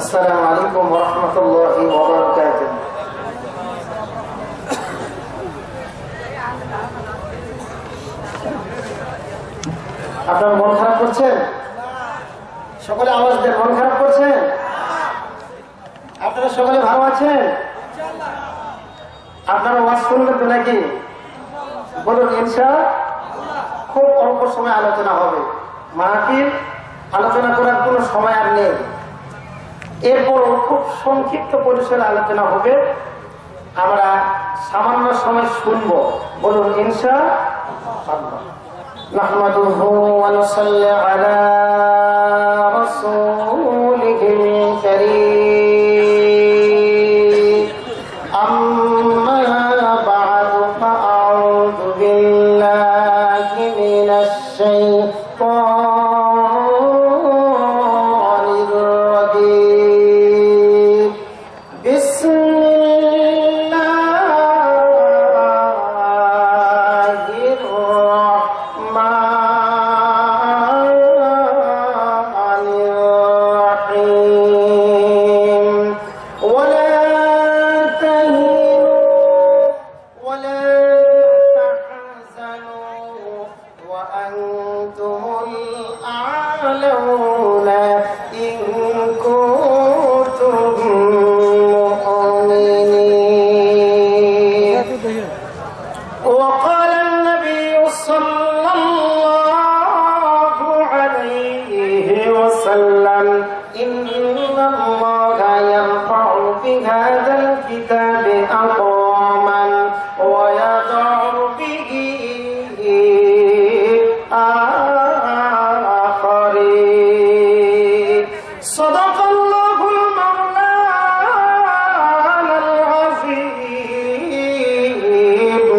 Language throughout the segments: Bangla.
আসসালামু আলাইকুম ওয়া রাহমাতুল্লাহি ওয়া বারাকাতুহু। আপনারা মন খারাপ করছেন? সকলে আওয়াজ দেন, মন খারাপ করছেন? আপনারা সকলে ভালো আছেন? আপনারা ওয়াজ শুনবেন তো নাকি? বলুন ইনশাআল্লাহ। খুব অল্প সময় আলোচনা হবে, মাহফিল আলোচনা করার কোনো সময় আর নেই। এরপর খুব সংক্ষিপ্ত পরিসরে আলোচনা হবে, আমরা সামান্য সময় শুনবো। বলুন ইনশাআল্লাহ। নাহমাদুহু ওয়া নুসাল্লি আলা রাসূলিহিল কারীম। আম্মা বা'দু ফাআউযু বিল্লাহি মিনাশ শাইতানির রাজীম। বিসমিল্লাহির রাহমানির রাহিম। ওয়ালা তাহিনু ওয়ালা তাহজানু ওয়া আনতুমুল আ'লাউনা ইন কুনতুম মুমিনিন। وقال النبي صلى الله عليه وسلم إن الله يرفع بهذا الكتاب أقواما ويضع به آخرين. صدق الله المولانا العظيم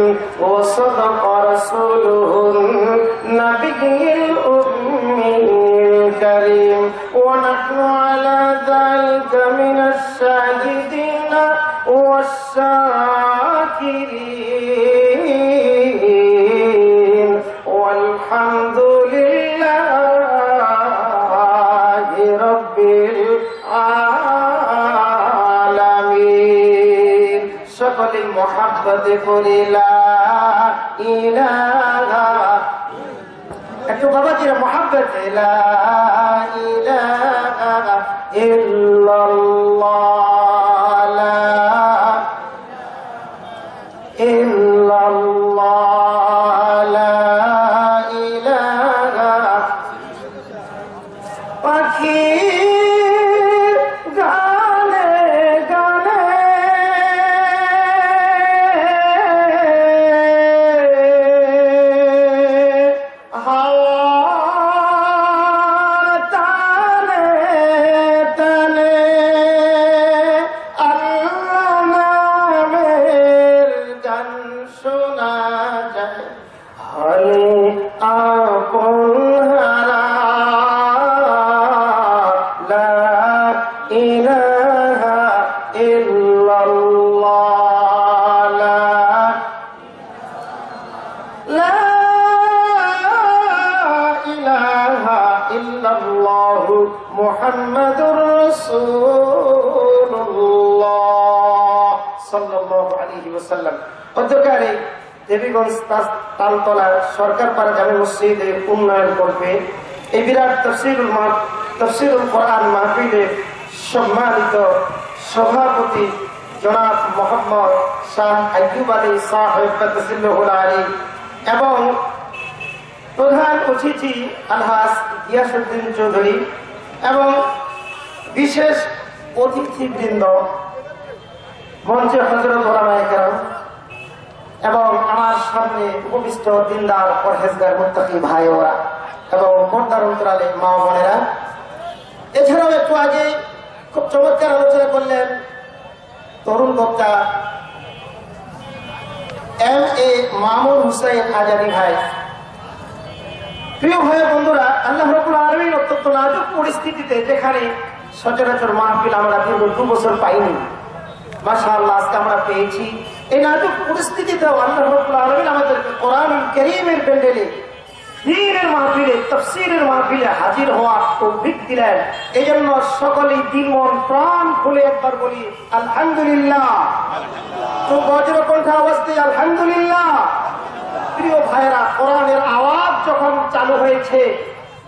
وصدق رسوله النبي الأمي الكريم ونحن على ذلك من الشاهدين والشاكرين والحمد لله رب العالمين. সকলে মহাব্বতে পড়ি লা ইলাহা, একটু বাবাজিরা মহাব্বতে লা ইলাহা ইল্লাল্লাহ, লা ইল্লাল্লাহ, লা ইলাহা। পাখির গানে গানে হাওয়ার তানে তানে আল্লাহ নামের গান শোনা যায়। হলে আপন হারা লা ইলাহা ইল্লাল্লাহ, লা ইলাহা ইল্লাল্লাহ মুহাম্মাদুর রাসূলুল্লাহ সাল্লাল্লাহু আলাইহি ওয়াসাল্লাম। অধ্যকারে দেবীগঞ্জ তালতলা সরকার পাড়া জামে মসজিদে উন্নয়ন করবে এই বিরাট তাফসীরুল কোরআন মাহফিলের সম্মানিত সভাপতি জনাব মোহাম্মদ শাহ আইয়ুব আলী সাহেব কাদ্দাসিল্লাহুল আলী এবং প্রধান অতিথি আলহাজ গিয়াসউদ্দিন চৌধুরী এবং বিশেষ অতিথিবৃন্দ, মঞ্চে হযরত ওলামায়ে কেরাম এবং আমার সামনে উপবিষ্ট দিনদার পরহেজগার মুত্তাকি ভাইওরা এবং পর্দার অন্তরালে মা বোনেরা। এছাড়াও একটু আগে খুব চমৎকার আলোচনা করলেন তরুণ বক্তা MA মামুন হুসাইন আজাদি ভাই। প্রিয় ভাই বন্ধুরা, আল্লাহ রাব্বুল আলামিন অত্যন্ত নাজুক পরিস্থিতিতে, যেখানে সচরাচর মাহফিল আমরা দীর্ঘ 2 বছর পাইনি, মাশাআল্লাহ আজকে আমরা পেয়েছি। এই নাজুক পরিস্থিতিতেও আল্লাহ রাব্বুল আলামিন আমাদেরকে কোরআনুল কারীমের প্যান্ডেলে দ্বীনের মাহফিলে, তাফসীরের মাহফিলে হাজির হওয়ার তৌফিক দিলেন। এই জন্য সকলেই দিল মন প্রাণ খুলে একবার বলি আলহামদুলিল্লাহ। তো বজ্রকণ্ঠে আওয়াজ দিই আলহামদুলিল্লাহ। প্রিয় ভাইরা, কোরআনের আওয়াজ যখন চালু হয়েছে,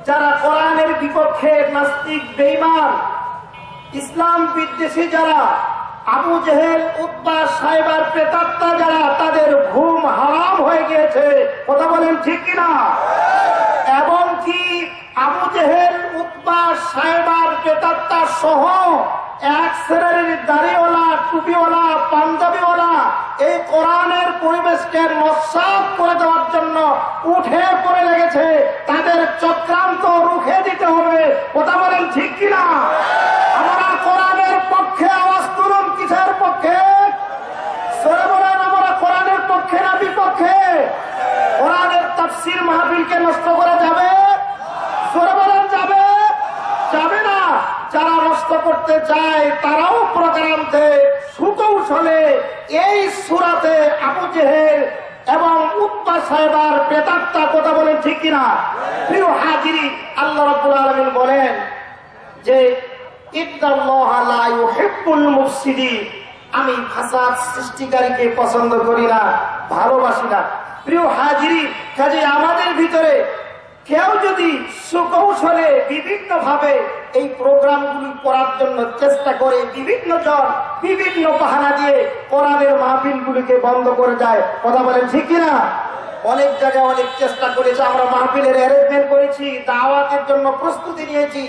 যারা কোরআনের বিপক্ষে নাস্তিক, বেঈমান, ইসলাম বিদ্বেষী, যারা আবু জেহেল, উতবা, সাইবার, প্রেতাত্মা, যারা, তাদের ঘুম হারাম হয়ে গিয়েছে। কথা বলেন ঠিক কিনা? এবং কি আবু জেহেল, উতবা, সাইবার, প্রেতাত্মা সহ এক শ্রেণীর দাড়িওয়ালা, টুপিওয়ালা, পাঞ্জাবিওয়ালা এই কোরআনের পরিবেশকে নস্যাৎ করে দেওয়ার জন্য উঠে পড়ে লেগেছে। তাদের চক্রান্ত রুখে দিতে হবে। কথা বলেন ঠিক কিনা? আমরা কোরআনের পক্ষে আওয়াজ তুলুন। কিসের পক্ষে? সরে বলেন, আমরা কোরআনের পক্ষে না বিপক্ষে? কোরআনের তাফসীর মাহফিলকে নষ্ট করা যাবে? সরে বলেন যাবে? যাবে না। যারা নষ্ট করতে চায় তারাও প্রকারান্তে সুকৌশলে এই সূরাতে আবু জেহেল এবং উতবা, সাইবার, প্রেতাত্মা, কথা বলেন ঠিক কিনা? প্রিয় হাজিরিন, আল্লাহ রাব্বুল আলামিন বলেন যে ইন্নাল্লাহা লা ইউহিব্বুল মুফসিদিন, আমি ফাসাদ সৃষ্টিকারীকে পছন্দ করি না, ভালোবাসি না। প্রিয় হাজিরিন, কাজে আমাদের ভিতরে কেউ যদি সুকৌশলে বিভিন্ন ভাবে এই প্রোগ্রামগুলি করার জন্য চেষ্টা করে, বিভিন্ন জন বিভিন্ন বাহানা দিয়ে কোরআনের মাহফিলগুলিকে বন্ধ করে যায়, কথা বলেন ঠিক কিনা? অনেক জায়গায় অনেক চেষ্টা করেছি, আমরা মাহফিলের অ্যারেঞ্জমেন্ট করেছি, দাওয়াতের জন্য প্রস্তুতি নিয়েছি,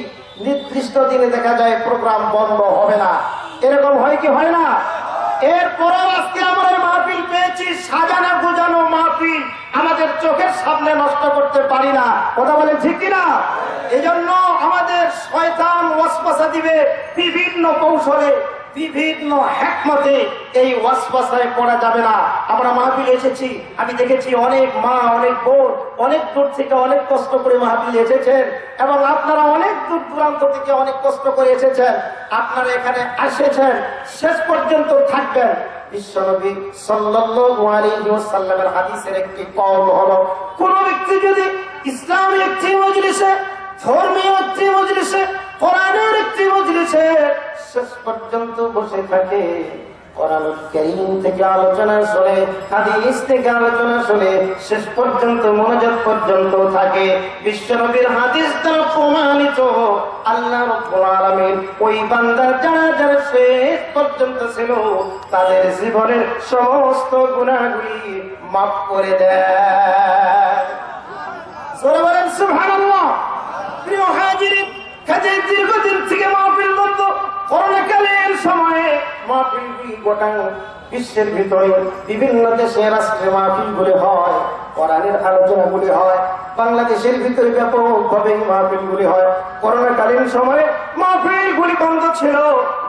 নির্দিষ্ট দিনে দেখা যায় প্রোগ্রাম বন্ধ হবে না। এরকম হয় কি হয় না? এরপরও আজকে আমরা মাহফিল পেয়েছি, সাজানো গোজানো মাহফিল, আমাদের চোখের সামনে নষ্ট করতে পারি না। কথা বলেন ঠিক কিনা? এই জন্য আমাদের শয়তান ওয়াসওয়াসা দিবে বিভিন্ন কৌশলে, বিভিন্ন হিকমতে। এই ওয়াসওয়াসায় পড়া যাবে না। আমরা মাহফিলে এসেছি, আমি দেখেছি অনেক মা, অনেক বোন অনেক দূর থেকে অনেক কষ্ট করে মাহফিলে এসেছেন, এবং আপনারা অনেক দূর দূরান্ত থেকে অনেক কষ্ট করে এসেছেন। আপনারা এখানে এসেছেন, শেষ পর্যন্ত থাকবেন। বিশ্বনবী সাল্লাল্লাহু আলাইহি ওয়াসাল্লামের হাদিসের একটি কওল হলো, কোন ব্যক্তি যদি ইসলামী একটি মজলিসে, ধর্মীয় একটি মজলিসে, কোরআনের একটি মজলিসে শেষ পর্যন্ত বসে থাকে, কোরআনুল কারীম থেকে আলোচনা শুনে, হাদিস থেকে আলোচনা শুনে শেষ পর্যন্ত মনোযোগ পর্যন্ত থাকে, বিশ্বনবীর হাদিস দ্বারা প্রমাণিত আল্লাহ রাব্বুল আলামিন ওই বান্দার যারা যারা শেষ পর্যন্ত ছিল তাদের জীবনের সমস্ত গুনাহগুলি মাফ করে দেয়। জোরে বলেন সুবহানাল্লাহ। প্রিয় হাজিরিন, কাজে দীর্ঘদিন থেকে মাহফিল বন্ধ, করোনাকালীন সময়ে মাহফিলগুলি গোটা বিশ্বের ভিতরে বিভিন্ন দেশে রাষ্ট্রে মাহফিলগুলি হয়, কোরআনের আলোচনাগুলি হয়, বাংলাদেশের ভিতরে ব্যাপকভাবে মাহফিলগুলি হয়। করোনাকালীন সময়ে মাহফিলগুলি বন্ধ ছিল,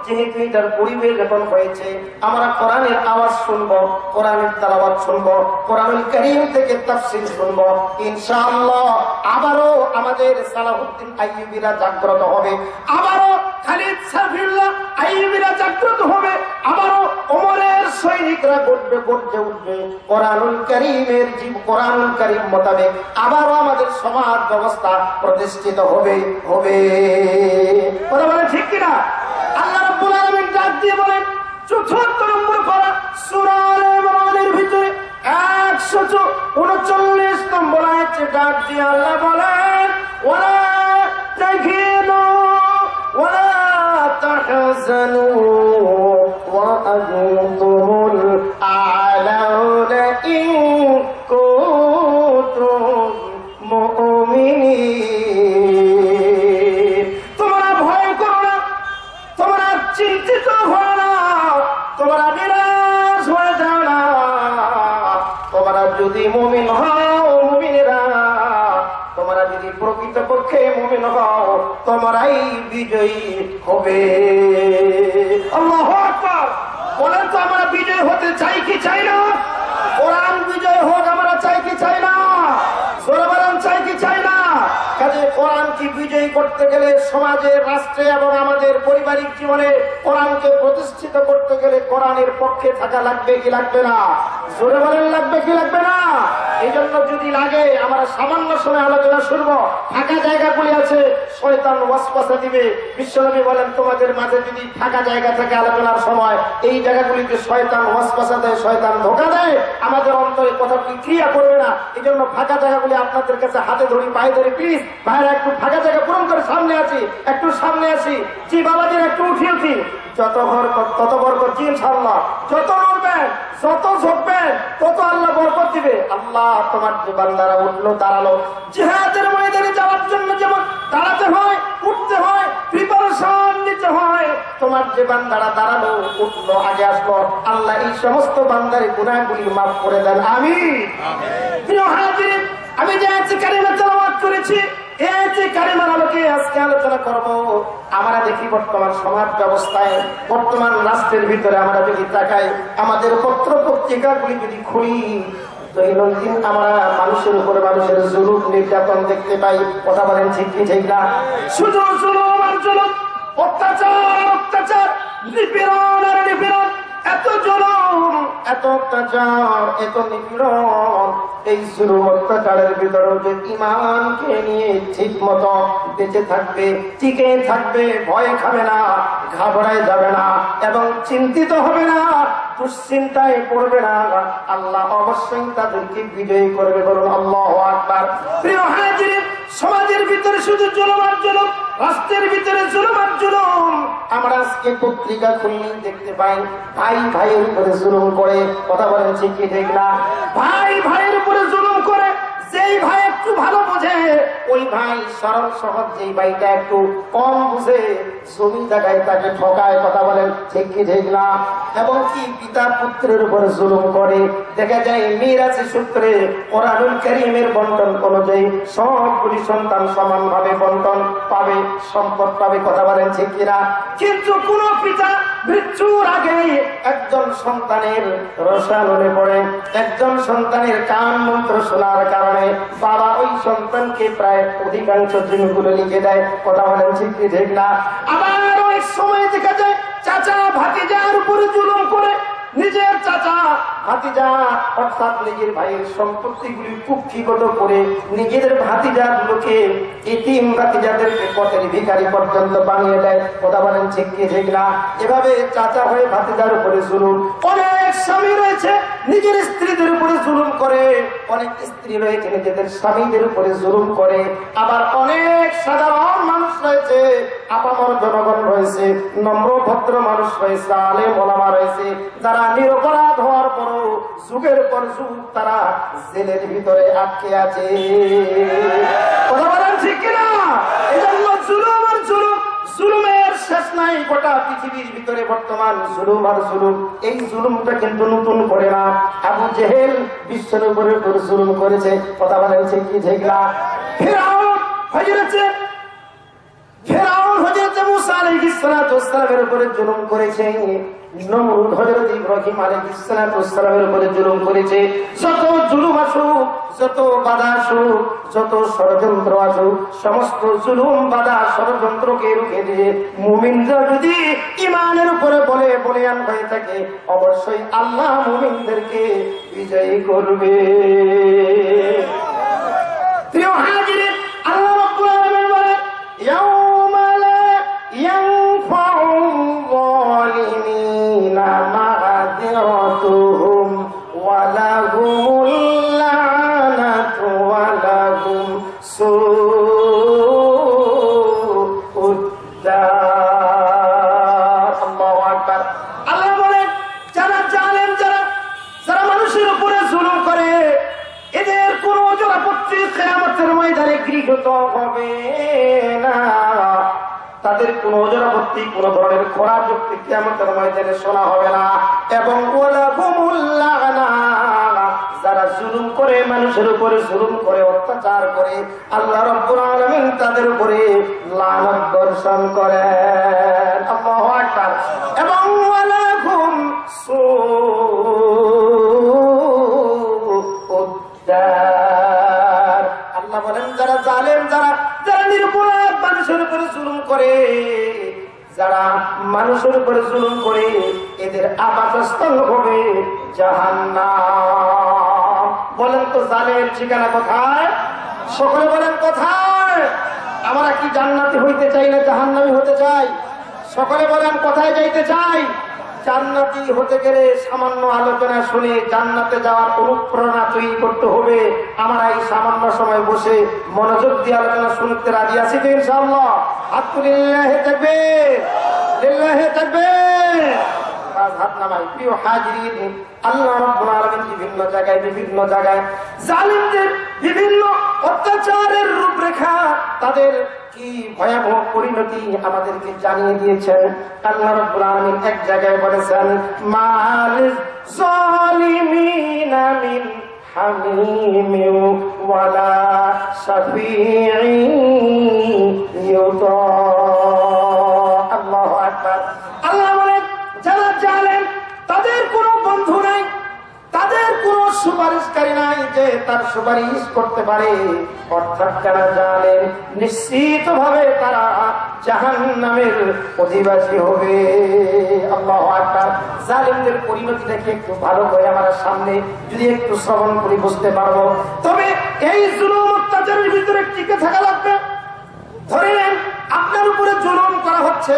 যেহেতু এটার পরিবেশ এখন হয়েছে, আমরা কোরআনের আওয়াজ শুনবো, কোরআনের তেলাওয়াত শুনবো, কোরআনুল কারীম থেকে তাফসীর শুনবো। ইনশাআল্লাহ আবারও আমাদের সালাহুদ্দিন আইয়ুবীরা জাগ্রত হবে, আবারও খালিদ সাফিউল্লাহ আইয়ুবীরা জাগ্রত হবে, আবারও ওমরের সৈনিকরা গর্জে উঠবে কোরআনুল কারীমের কোরআনুল কারীম মোতাবেক, আবারও আমাদের সমাজ ব্যবস্থা প্রতিষ্ঠিত হবে। কথা বলেন ঠিক কিনা? আল্লাহ রাব্বুল আলামিন ডাক দিয়ে বলেন ৪৪ নম্বর পারা সূরা আলে ইমরানের ভিতরে ১৩৯ নম্বর আয়াতে ডাক দিয়ে আল্লাহ বলেন, ওয়ালা তাহিনু ওয়ালা তাহজানু ওয়া আনতুমুল আ'লাউনা ইন কুনতুম মুমিনিন। তোমরা ভয় করো না, তোমরা চিন্তিত হও না, তোমরা নিরাশ হয়ে যাও না। তোমরা যদি মুমিন হও, মুমিনেরা, তোমরা যদি প্রকৃতপক্ষে মুমিন হও, তোমরাই বিজয়ী হবে। আল্লাহু আকবার। বলেন তো আমরা বিজয় হতে চাই কি চাই না? কোরআন বিজয় হোক আমরা চাই কি চাই না? জোরে বলেন চাই কি চাই না? কাজে কোরআনকে বিজয়ী করতে গেলে সমাজে, রাষ্ট্রে এবং আমাদের পারিবারিক জীবনে কোরআনকে প্রতিষ্ঠিত করতে গেলে কোরআনের পক্ষে থাকা লাগবে কি লাগবে না? জোরে বলেন লাগবে কি লাগবে না? এই জন্য যদি লাগে আমরা সামান্য সময় আলোচনা শুনবো, ফাঁকা জায়গাগুলি আছে শয়তান ওয়াসওয়াসা দিবে। বিশ্বনবী বলেন তোমাদের মাঝে যদি ফাঁকা জায়গা থাকে আলোচনার সময়, এই জায়গাগুলিতে শয়তান ওয়াসওয়াসা দেয়, শয়তান ধোঁকা দেয়, আমাদের অন্তরে কথাটি ক্রিয়া করবে না। এই জন্য ফাঁকা জায়গাগুলি আপনাদের কাছে হাতে ধরি, পায়ে ধরি, প্লিজ ভাইরা একটু ফাঁকা জায়গা পূরণ করে সামনে আছি, একটু সামনে আসি। জি বাবাজির একটু উঠিয়েছি, যত বরকত তত বরকত। জি ইনশাআল্লাহ যত নড়বেন, যত ঝুঁকবেন, তত আল্লাহ বরকত দিবে। আল্লাহ তোমার যে বান্দারা উঠলো দাঁড়ালো, জিহাদের ময়দানে যাওয়ার জন্য যেমন দাঁড়াতে হয়, উঠতে হয়, প্রিপারেশন নিতে হয়, তোমার যে বান্দারা দাঁড়ালো, উঠলো, আগে আসলো, আল্লাহ এই সমস্ত বান্দার গুনাহগুলি মাফ করে দেন, আমিন। প্রিয় হাজিরিন, আমি যে আয়াতে কারিমা তেলাওয়াত করেছি, এই আয়াতে কারিমার আলোকে আজকে আলোচনা করব। আমরা দেখি বর্তমান সমাজ ব্যবস্থায়, বর্তমান রাষ্ট্রের ভিতরে আমরা যদি তাকাই, আমাদের পত্র পত্রিকাগুলি যদি খুলি, দৈনন্দিন আমরা মানুষের উপরে মানুষের জুলুম নির্যাতন দেখতে পাই। কথা বলেন ঠিক কি ঠিক না? শুধু জুলুম আর জুলুম, অত্যাচার অত্যাচার, নিপীড়ন আর নিপীড়ন, এত জুলুম, এত অত্যাচার, এত নিপীড়ন। এই জুলুম অত্যাচারের ভিতরে যে ঈমানকে নিয়ে ঠিক মতো বেঁচে থাকবে, টিকে থাকবে, ভয় খাবে না, ঘাবড়ায় যাবে না এবং চিন্তিত হবে না, দুশ্চিন্তায় পড়বে না, আল্লাহ অবশ্যই তাদেরকে বিজয়ী করবে। বলুন আল্লাহু আকবার। প্রিয় হাজিরিন, সমাজের ভিতরে শুধু জুলুম আর জুলুম, রাষ্ট্রের ভিতরে জুলুম আর জুলুম। আমরা আজকে পত্রিকা খুললে দেখতে পাই ভাই ভাইয়ের উপরে জুলুম করে। কথা বলেন ঠিক কি ঠিক না? ভাই ভাইয়ের উপরে জুলুম করে। যেই ভাই একটু ভালো বোঝে, ওই ভাই সরল সহজ, যেই ভাইটা একটু কম বুঝে, জমি জায়গায় তাকে ঠকায়। কথা বলেন ঠিক কি ঠিক না? এবং কি পিতা পুত্রের উপরে জুলুম করে। দেখা যায় মিরাসি সূত্রে কোরআনুল কারীমের বন্টন অনুযায়ী সবগুলি সন্তান সমানভাবে বন্টন পাবে, সম্পদ পাবে। কথা বলেন ঠিক কিনা? কিন্তু কোন পিতা মৃত্যুর আগে একজন সন্তানের রসায়নে পড়ে, একজন সন্তানের কান মন্ত্র শোনার কারণে বাবা ওই সন্তানকে প্রায় অধিকাংশ জমিগুলো লিখে দেয়। কথা বলেন ঠিক কি ঠিক না? আবার অনেক সময় দেখা যায় চাচা ভাতিজার উপরে জুলুম করে। নিজের চাচা ভাতিজা অর্থাৎ নিজের ভাইয়ের সম্পত্তিগুলি কুক্ষিগত করে নিজেদের ভাতিজাগুলোকে, এতিম ভাতিজাদেরকে পথের ভিখারি পর্যন্ত বানিয়ে দেয়। কথা বলেন ঠিক কি ঠিক না? এভাবে চাচা হয়ে ভাতিজার উপরে জুলুম। অনেক স্বামী রয়েছে নিজের স্ত্রীদের উপরে জুলুম করে, অনেক স্ত্রী রয়েছে নিজেদের স্বামীদের উপরে জুলুম করে। আবার অনেক সাধারণ মানুষ রয়েছে, আপামর জনগণ রয়েছে, নম্র ভদ্র মানুষ রয়েছে, আলেম ওলামা রয়েছে, যারা নিরপরাধ হওয়ার পরও যুগের পর যুগ তারা জেলের ভিতরে আটকে আছে। কথা বলেন ঠিক কিনা? এজন্য জুলুম আর জুলুম, জুলুমের শেষ নাই। গোটা পৃথিবীর ভিতরে বর্তমান জুলুম আর জুলুম। এই জুলুমটা কিন্তু নতুন করে না। আবু জেহেল বিশ্বের উপরে জুলুম করেছে। কথা বলেন ঠিক কি ঠিক না? ফিরআউন হযরত মুসা আলাইহিস সালাতু ওয়াস সালামের উপরে জুলুম করেছে। নমরুদ হযরত ইব্রাহিম আলাইহিস সালাতু ওয়াস সালামের উপরে জুলুম করেছে। যত জুলুম আসুক, যত বাধা আসুক, যত ষড়যন্ত্র আসুক, সমস্ত জুলুম বাধা ষড়যন্ত্রকে রুখে দিয়ে মুমিনরা যদি ঈমানের উপরে বলিয়ান হয়ে থাকে, অবশ্যই আল্লাহ মুমিনদেরকে বিজয়ী করবে। প্রিয় হাজিরিন, আল্লাহ রাব্বুল আলামিন বলেন ইয়াউমা লা ইয়ানফাউ যালিমিনা মা'যিরাতুহুম ওয়া লাহুমুল লা'নাতু ওয়া লাহুম সুউদ দার। আল্লাহু আকবার। আল্লাহ বলেন যারা জালেম, যারা মানুষের উপরে জুলুম করে, এদের কোন ওজর আপত্তি কিয়ামতের ময়দানে গৃহীত হবে না। তাদের কোন ওজর আপত্তি, কোন ধরনের খোরা যুক্তি কিয়ামতের ময়দানে শোনা হবে না। এবং ওয়ালাহুমুল লা'না, যারা জুলুম করে, মানুষের উপরে জুলুম করে, অত্যাচার করে, আল্লাহ রাব্বুল আলামিন তাদের উপরে লানত বর্ষণ করেন। আল্লাহু আকবার। এবং ওয়ালাহুম সুউদ দার। আল্লাহ বলেন যারা জালেম, যারা নিরপরাধ মানুষের উপরে জুলুম করে, যারা মানুষের উপরে জুলুম করে এদের আবাসস্থল হবে জাহান্নাম। বলেন তো জালেমের ঠিকানা কোথায়? সকলে বলেন কোথায়? আমরা কি জান্নাতি হইতে চাই না জাহান্নামী হতে চাই? সকলে বলেন কোথায় যাইতে চাই? জান্নাতি হতে গেলে সামান্য আলোচনা শুনে জান্নাতে যাওয়ার অনুপ্রেরণা তৈরি করতে হবে। আমরা এই সামান্য সময় বসে মনোযোগ দিয়ে আলোচনা শুনতে রাজি আছি তো ইনশাআল্লাহ? হাত তুলে লিল্লাহি তাকবীর, লিল্লাহি তাকবীর। হাত নামাই। প্রিয় হাজিরিন, আল্লাহ রাব্বুল আলামিন বিভিন্ন জায়গায় জালিমদের বিভিন্ন অত্যাচারের রূপরেখা, তাদের কি ভয়াবহ পরিণতি আমাদেরকে জানিয়ে দিয়েছেন। আল্লাহ রাব্বুল আলামিন এক জায়গায় বলেছেন, মাল যালিমিনা মিন হামিমিন ওয়ালা শাফিঈ ইউতা। আল্লাহু আকবার। আল্লাহ বলেন, যারা জালেম তাদের কোনো বন্ধু নাই, তাদের কোনো সুপারিশকারী নাই যে তার সুপারিশ করতে পারে। অর্থাৎ যারা জালেম নিশ্চিতভাবে তারা জাহান্নামের অধিবাসী হবে। আল্লাহু আকবার। জালেমদের পরিণতিটা কি একটু ভালো করে আমার সামনে যদি একটু শ্রবণ করি বুঝতে পারবো। তবে এই জুলুম অত্যাচারের ভিতরে টিকে থাকা লাগবে। ধরে নেন আপনার উপরে জুলুম করা হচ্ছে,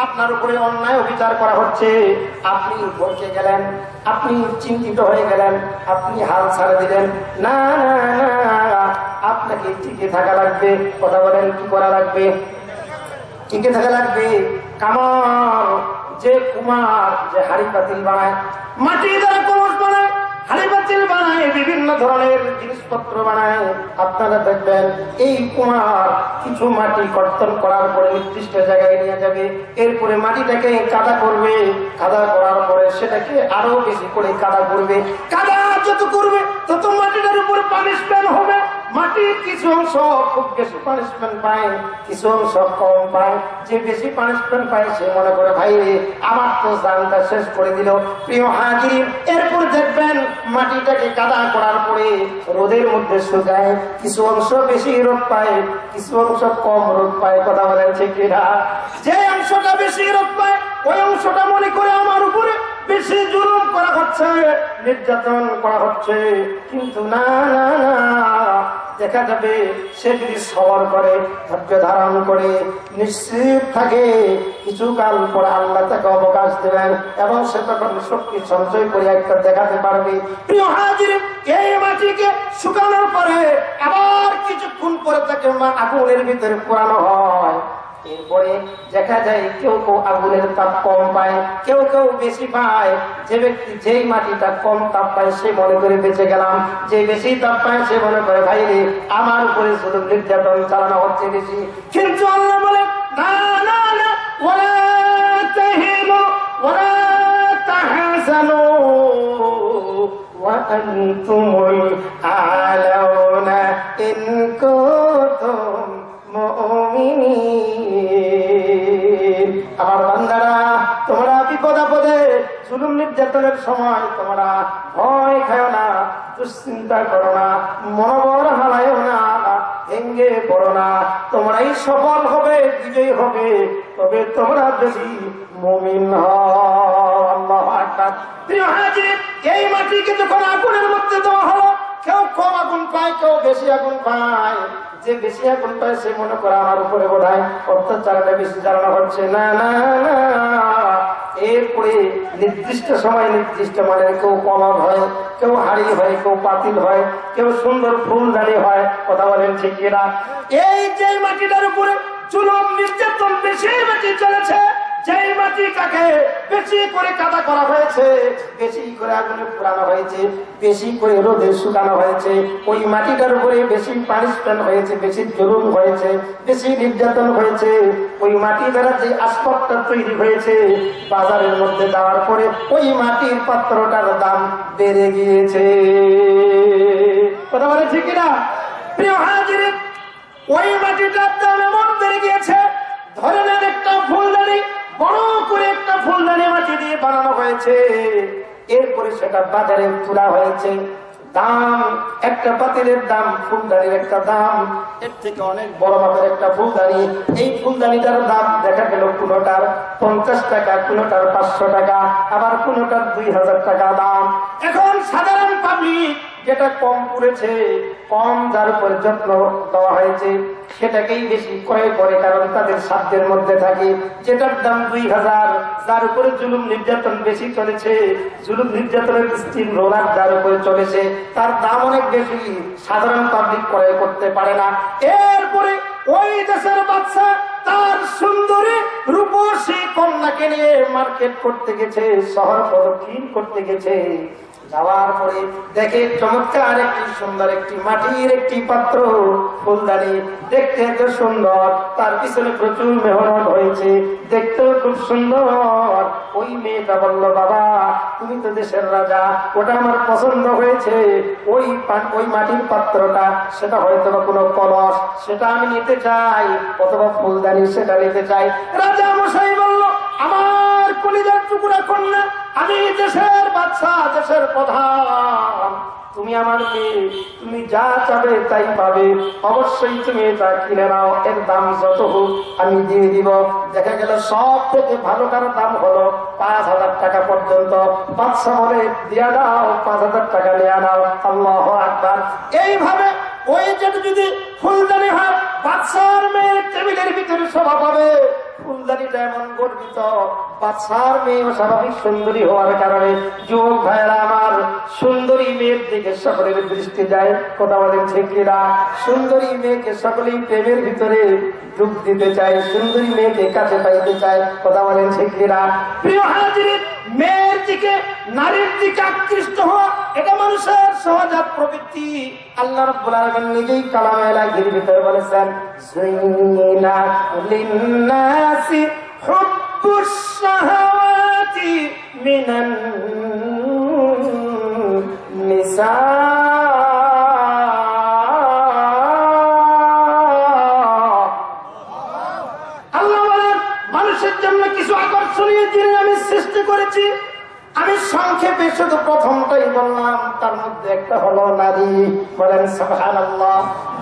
আপনার উপরে অন্যায় অবিচার করা হচ্ছে, আপনি ভরকে গেলেন, আপনি চিন্তিত হয়ে গেলেন, আপনি হাল ছাড়ে দিলেন। না না না, আপনাকে টিকে থাকা লাগবে। কথা বলেন, কি করা লাগবে? টিকে থাকা লাগবে। কামার যে কুমার যে হাড়ি পাতিল বানায়, মাটি দ্বারা কলস বানায়, হাড়ি পাতিল বানায়, বিভিন্ন ধরনের জিনিসপত্র বানায়। আপনারা দেখবেন এই কুমার কিছু মাটি কর্তন করার পরে নির্দিষ্ট জায়গায় নিয়ে যাবে, এরপরে মাটিটাকে কাদা করবে, কাদা করার পরে সেটাকে আরো বেশি করে কাদা করবে। কাদা যত করবে তত মাটিটার উপরে পানিশমেন্ট হবে। মাটির কিছু অংশ খুব বেশি পানিশমেন্ট পায়, কিছু অংশ কম পায়। যে বেশি পানিশমেন্ট পায় সে মনে করে, ভাই রে আমার তো জানটা শেষ করে দিল। প্রিয় হাজির, এরপর দেখবেন মাটিটাকে কাদা করার পরে রোদের মধ্যে শুকায়, কিছু অংশ বেশি রোদ পায়, কিছু অংশ কম রোদ পায়। কথা বলেন ঠিক কিনা? যে অংশটা বেশি রোদ পায় ওই অংশটা মনে করে আমার উপরে বেশি জুলুম করা হচ্ছে, নির্যাতন করা হচ্ছে। কিন্তু না না না, দেখা যাবে সে যদি সবর করে, ধৈর্য ধারণ করে, নিশ্চিত থাকে, কিছুকাল পরে আল্লাহ তাকে অবকাশ দেবেন এবং সে তখন শক্তি সঞ্চয় করে একটা দেখাতে পারবে। প্রিয় হাজির, এই মাটিকে শুকানোর পরে আবার কিছুক্ষণ পরে তাকে আগুনের ভিতরে পোড়ানো হয়। এরপরে দেখা যায় কেউ কেউ আগুনের তাপ কম পায়, কেউ কেউ বেশি পায়। যে ব্যক্তি যেই মাটিটা কম তাপ পায় সে মনে করে বেঁচে গেলাম, যে বেশি তাপ পায় সে মনে করে ভাই রে আমার উপরে শুধু নির্যাতন চালানো হচ্ছে বেশি। কিন্তু আল্লাহ বলে না না না, ওয়ালা তাহিনু ওয়ালা তাহজানু ওয়া আনতুমুল আলাউনা ইন কুনতুম মুমিনিন। আমার বান্দারা, তোমরা বিপদ আপদে জুলুম নির্যাতনের সময় তোমরা ভয় খাও না, দুশ্চিন্তা করো না, মনোবল হারায়ও না, ভেঙ্গে পড়ো না। তোমরাই সফল হবে, বিজয়ী হবে, তবে তোমরা যদি মুমিন হও। আল্লাহু আকবার। প্রিয় হাজির, এই মাটিকে যখন আগুনের মধ্যে দেওয়া হলো, কেউ কম আগুন পায়, কেউ বেশি আগুন পায়। যে বেশি আগুন পায় সে মনে করে আমার উপরে বোধহয় অত্যাচারটা বেশি চালানো হচ্ছে। না না না, এরপরে নির্দিষ্ট সময় নির্দিষ্ট মানে কেউ কলম হয়, কেউ হাড়ি হয়, কেউ পাতিল হয়, কেউ সুন্দর ফুলদানি হয়। কথা বলেন ঠিক কিনা? এই যে মাটিটার উপরে জুলুম নির্যাতন বেশি বেশি চলেছে, যেই মাটিটাকে বেশি করে কাদা করা হয়েছে, বেশি করে আগুনে পোড়ানো হয়েছে, বেশি করে রোদে শুকানো হয়েছে, ওই মাটিটার উপরে বেশি পানিশমেন্ট হয়েছে, বেশি জুলুম হয়েছে, বেশি নির্যাতন হয়েছে। ওই মাটি দ্বারা যে আসবাবটা তৈরি হয়েছে, বাজারের মধ্যে যাওয়ার পরে ওই মাটির পাত্রটার দাম বেড়ে গিয়েছে। কথা বলে ঠিক কিনা? প্রিয় হাজির, ওই মাটিটার দাম এমন বেড়ে গিয়েছে, ধরে নেন একটা ফুলদানি, বড় করে একটা ফুলদানি মাটি দিয়ে বানানো হয়েছে, এরপরে সেটা বাজারে তোলা হয়েছে। দাম, একটা পাতিলের দাম, ফুলদানির একটা দাম, এর থেকে অনেক বড় মাপের একটা ফুলদানি। এই ফুলদানিটার দাম দেখা গেল কোনোটার 50 টাকা, কোনোটার 500 টাকা, আবার কোনোটার 2000 টাকা দাম। এখন সাধারণ পাবলিক যেটা কম পড়েছে, কম যার উপরে যত্ন দেওয়া হয়েছে সেটাকেই বেশি ক্রয় করে, কারণ তাদের সাধ্যের মধ্যে থাকে। যেটার দাম 2000, যার উপরে জুলুম নির্যাতন বেশি চলেছে, জুলুম নির্যাতনের স্টিম রোলার যার উপরে চলেছে, তার দাম অনেক বেশি, সাধারণ পাবলিক ক্রয় করতে পারে না। এরপরে ওই দেশের বাচ্চা তার সুন্দরী রূপসী কন্যাকে নিয়ে মার্কেট করতে গেছে, শহর প্রদক্ষিণ করতে গেছে। যাওয়ার পরে দেখে চমৎকার একটি সুন্দর একটি মাটির একটি পাত্র, ফুলদানি, দেখতে এত সুন্দর, তার পিছনে প্রচুর মেহনত হয়েছে, দেখতেও খুব সুন্দর। ওই মেয়েটা বলল, বাবা তুমি তো দেশের রাজা, ওটা আমার পছন্দ হয়েছে, ওই মাটির পাত্রটা, সেটা হয়তো বা কোনো কলস, সেটা আমি নিতে চাই, অথবা ফুলদানি সেটা নিতে চাই। রাজা মশাই বলল, আমার কলিজার টুকরা কন্যা, আমি দেশের বাদশা, দেশের প্রধান, তুমি আমার মেয়ে, তুমি যা চাবে তাই পাবে, অবশ্যই তুমি এটা কিনে নাও, এর দাম যত হোক আমি দিয়ে দিব। দেখা গেল সব থেকে ভালোটার দাম হলো 5000 টাকা পর্যন্ত। বাদশা বলে, দিয়া দাও, 5000 টাকা নিয়ে নাও। আল্লাহু আকবার। এইভাবে ওই যেটা যদি ফুলদানি হয়, বাদশার মেয়ের টেবিলের ভিতরে শোভা পাবে। ফুলদানিটা এমন গর্বিত, বাদশার মেয়ে স্বাভাবিক সুন্দরী হওয়ার কারণে যুবক ভাইয়েরা আমার, সুন্দরী মেয়ের দিকে সকলের দৃষ্টি যায়, কথা বলেন ঠিক কিনা? সুন্দরী মেয়েকে সকলেই প্রেমের ভিতরে ডুব দিতে চায়, সুন্দরী মেয়েকে কাছে পাইতে চায়, কথা বলেন ঠিক কিনা? প্রিয় হাজির, মেয়ের দিকে, নারীর দিকে আকৃষ্ট হওয়া এটা মানুষের সহজাত প্রবৃত্তি। আল্লাহ রাব্বুল আলামিন নিজেই কালামে ইলাহির ভিতরে বলেছেন, যুইনা লিন্নাসি হুব্বুশ শাহাওয়াতি মিনান নিসা। আল্লাহ বলেন, মানুষের জন্য কিছু আকর্ষণীয় জিনিস আমি সৃষ্টি করেছি। আমি সংক্ষেপে শুধু প্রথমটাই বললাম, তার মধ্যে একটা হলো নারী। বলেন সুবহানাল্লাহ।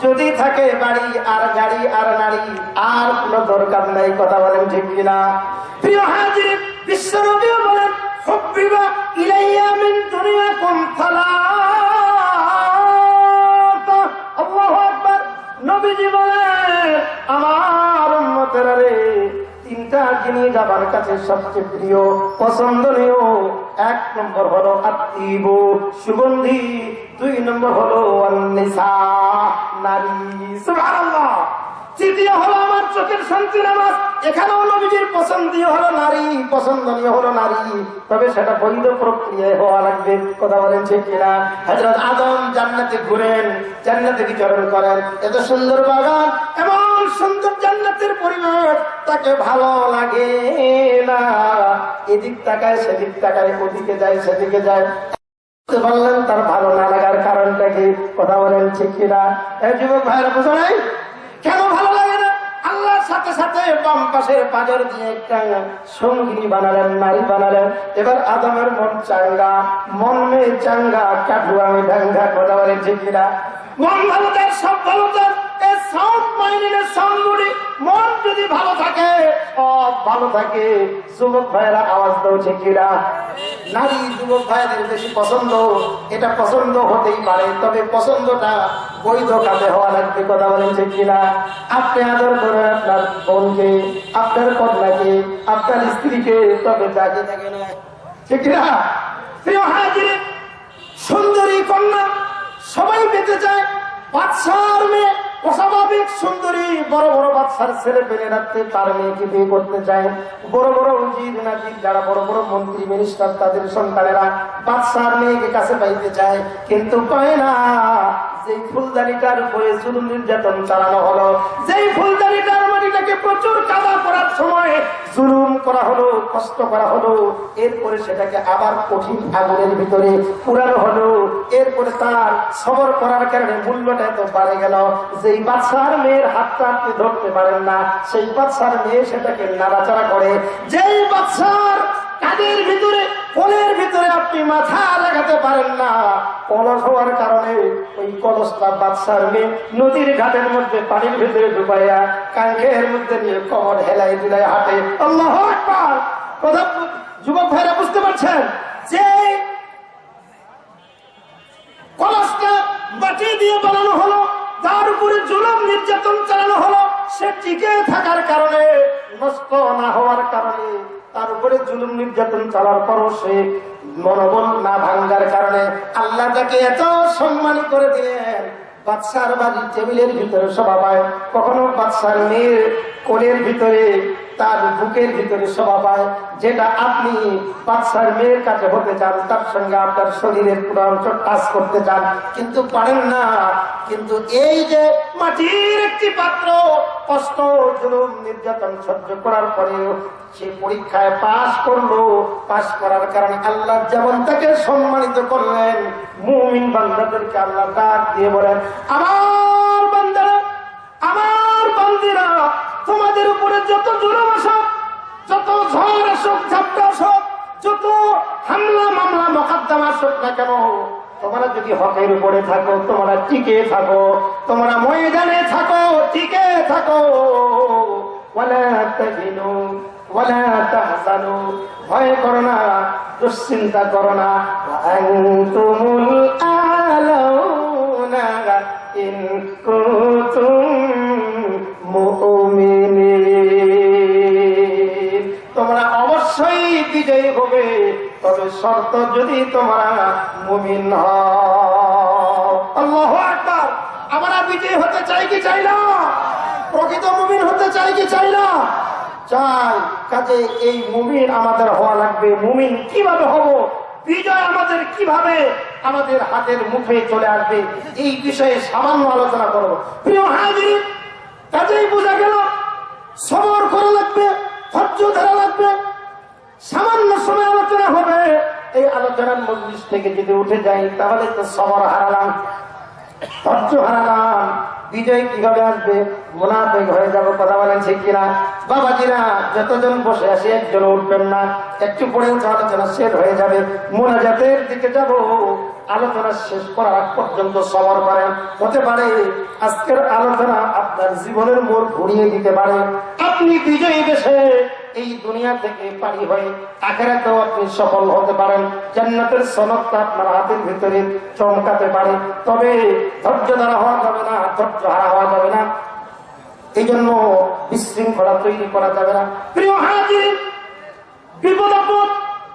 যদি থাকে বাড়ি আর গাড়ি আর নারী, আর কোনো দরকার নাই, কথা বলেন ঠিক কিনা? প্রিয় হাজির, বিশ্বনবী বলেন, হুব্বিবা ইলাইয়া মিন দুনিয়াকুম সালাত। আল্লাহু আকবার। নবীজি বলেন, আমার উম্মতেরা রে, তিনটা জিনিস আমার কাছে সবচেয়ে প্রিয়, পছন্দনীয়। 1 নম্বর হলো আত্মীব, সুগন্ধি। 2 নম্বর হলো নিসা, নারী। সুবহানাল্লাহ। 3 হলো আমার চোখের শান্তি নামাজ। এখানেও নবীজির পছন্দীয় হলো নারী, পছন্দনীয় হলো নারী, তবে সেটা বৈধ প্রক্রিয়ায় হওয়া লাগবে, কথা বলেন ঠিক কিনা? হযরত আদম জান্নাতে ঘুরেন, জান্নাতে বিচরণ করেন, এত সুন্দর বাগান, এমন সুন্দর জান্নাতের পরিবেশ, তাকে ভালো লাগে না। এদিক তাকায় সেদিক তাকায়, ওদিকে যায় সেদিকে যায়। বললেন তার ভালো না লাগার কারণটা কি, কথা বলেন ঠিক কিনা? এই যুবক ভাইরা বুঝো নাই কেন ভালো লাগে না? আল্লাহর সাথে সাথে বাম পাশের পাজর দিয়ে একটা সঙ্গিনী বানালেন, নারী বানালেন। এবার আদমের মন চাঙ্গা, মন মেয়ে চাঙ্গা, কাঠুয়া আমি ঢাঙ্গা, কথা বলেন ঠিক কিনা? মন ভালো তার, সব ভালো তার। মন যদি ভালো থাকে, সব ভালো থাকে। যুবক ভাইয়েরা আওয়াজ দাও ঠিক কিনা? নারী যুবক ভাইদের বেশি পছন্দ, এটা পছন্দ হতেই পারে, তবে পছন্দটা বৈধ কাজে হওয়া লাগবে, কথা বলেন ঠিক কিনা? আপনি আদর করেন আপনার বোনকে, আপনার কন্যাকে, আপনার স্ত্রীকে, তবে যাকে থাকে না, ঠিক কিনা? প্রিয় হাজির, সুন্দরী কন্যা সবাই পেতে চায়। বাদশার মেয়ে অস্বাভাবিক সুন্দরী, বড় বড় বাদশার ছেলে পেলে রাখতে তার মেয়েকে বিয়ে করতে চায়। বড় বড় উজির নাজির, যারা বড় বড় মন্ত্রী মিনিস্টার, তাদের সন্তানেরা বাদশার মেয়েকে কাছে পাইতে চায়, কিন্তু পায় না। যেই ফুলদানিটার উপরে জুলুম নির্যাতন চালানো হলো, যেই ফুলদানিটার মাটিটাকে প্রচুর কাদা করার সময় জুলুম করা হলো, কষ্ট করা হলো, এরপরে সেটাকে আবার কঠিন আগুনের ভিতরে পুরানো হলো, এরপরে তার সবর করার কারণে মূল্যটা এত বাড়ে গেল। যেই বাদশার মেয়ের হাতটা আপনি ধরতে পারেন না, সেই বাদশার মেয়ে সেটাকে নাড়াচাড়া করে। যেই বাদশার কাদের ভিতরে, কোলের ভিতরে আপনি মাথা তাকাতে পারেন না। কলস হওয়ার কারণে ওই কলসটা বাদশার মেয়ে নদীর ঘাটের মধ্যে পানির ভেতরে ডুবাইয়া কাঙ্খের মধ্যে নিয়ে কমর হেলাই দিলাই হাঁটে। আল্লাহু আকবার। কথা যুবক ভাইরা বুঝতে পারছেন যে কলসটা মাটি দিয়ে বানানো হলো, তার উপরে জুলুম নির্যাতন চালানো হলো, সে টিকে থাকার কারণে, নষ্ট না হওয়ার কারণে, তার উপরে জুলুম নির্যাতন চালার পরও সে মনোবল না ভাঙ্গার কারণে আল্লাহ তাকে এত সম্মান করে দিলেন। বাদশার বাড়ির টেবিলের ভিতরে শোভা পায়, কখনো বাদশার মেয়ের কোলের ভিতরে, তার বুকের ভিতরে শোভা পায়। যেটা আপনি বাদশার মেয়ের কাছে হতে চান, তার সঙ্গে আপনার শরীরের পুরো অংশ টাচ করতে চান, কিন্তু পারেন না। কিন্তু এই যে মাটির একটি পাত্র কষ্ট জুলুম নির্যাতন সহ্য করার পরেও সে পরীক্ষায় পাশ করলো। পাশ করার কারণে আল্লাহ যেমন তাকে সম্মানিত করলেন, মুমিন বান্দাদেরকে আল্লাহ ডাক দিয়ে বলেন, আমার বান্দারা, আমার বান্দিরা, তোমাদের উপরে যত জুলুম আসুক, যত ঝড় আসুক, ঝাপটা আসুক, যত হামলা মামলা মোকদ্দমা আসুক না কেন, তোমরা যদি হকের উপরে থাকো, তোমরা টিকে থাকো, তোমরা ময়দানে থাকো, টিকে থাকো, ওয়ালা তাহিনু ওয়ালা তাহজানু, ভয় করো না, দুশ্চিন্তা করো না, আনতুমুল আলাউনা ইন কুনতুম মুমিনিন। তোমরা অবশ্যই বিজয়ী হবে, তবে শর্ত যদি তোমরা মুমিন হও। আল্লাহু আকবার। আমরা বিজয়ী হতে চাই কি চাই না? প্রকৃত মুমিন হতে চাই কি চাই না? চাই। কাজে এই মুমিন আমাদের হওয়া লাগবে। মুমিন কিভাবে হব, বিজয় আমাদের কিভাবে আমাদের হাতের মুঠে চলে আসবে, এই বিষয়ে সামান্য আলোচনা করব। প্রিয় হাজির, কাজেই বোঝা গেল সবর করা লাগবে, ধৈর্য ধরা লাগবে। সামান্য সময় আলোচনা হবে, এই আলোচনার মজলিস থেকে যদি উঠে যাই তাহলে তো সবর হারালাম, ধৈর্য হারালাম। বিজয় কিভাবে আসবে? মুনাফিক হয়ে যাবো। কথা বলেন ঠিক কিনা? বাবাজিরা, যতজন বসে আসি একজন উঠবেন না, একটু পরে আলোচনা শেষ হয়ে যাবে, মোনাজাতের দিকে যাব। আলোচনা শেষ করার আগ পর্যন্ত সবর করেন। হতে পারে আজকের আলোচনা আপনার জীবনের মোড় ঘুরিয়ে দিতে পারে। আপনি বিজয়ী দেশে এই দুনিয়া থেকে পারি হয়ে আখিরাতেও আপনি সফল হতে পারেন। জান্নাতের সনদটা আপনার হাতের ভিতরে চমকাতে পারে। তবে ধৈর্য ধরা হওয়া যাবে না, ধৈর্য হারা হওয়া যাবে না। এই জন্য বিশৃঙ্খলা তৈরি করা যাবে না। প্রিয় হাজির, বিপদ আপদ,